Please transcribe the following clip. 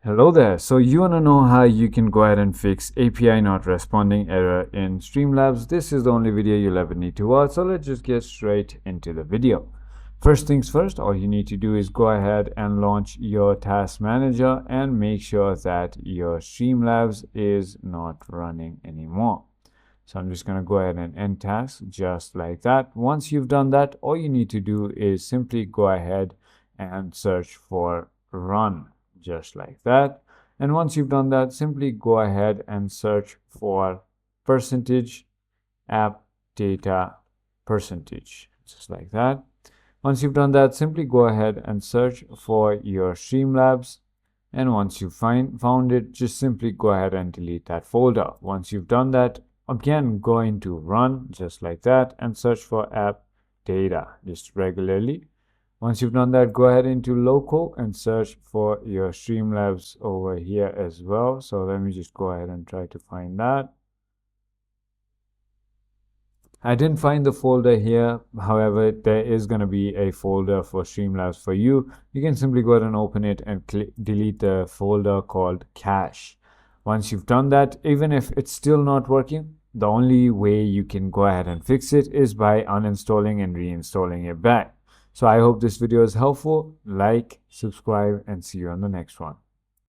Hello there. So you want to know how you can go ahead and fix API not responding error in Streamlabs. This is the only video you'll ever need to watch. So let's just get straight into the video. First things first, all you need to do is go ahead and launch your task manager and make sure that your Streamlabs is not running anymore. So I'm just going to go ahead and end task just like that. Once you've done that, all you need to do is simply go ahead and search for run. Just like that. And once you've done that, simply go ahead and search for percentage app data percentage, just like that. Once you've done that, simply go ahead and search for your Streamlabs, and once you found it, just simply go ahead and delete that folder. Once you've done that, again go into run, just like that, and search for app data just regularly. Once you've done that, go ahead into local and search for your Streamlabs over here as well. So let me just go ahead and try to find that. I didn't find the folder here. However, there is going to be a folder for Streamlabs for you. You can simply go ahead and open it and delete the folder called cache. Once you've done that, even if it's still not working, the only way you can go ahead and fix it is by uninstalling and reinstalling it back. So I hope this video is helpful. Like, subscribe, and see you on the next one.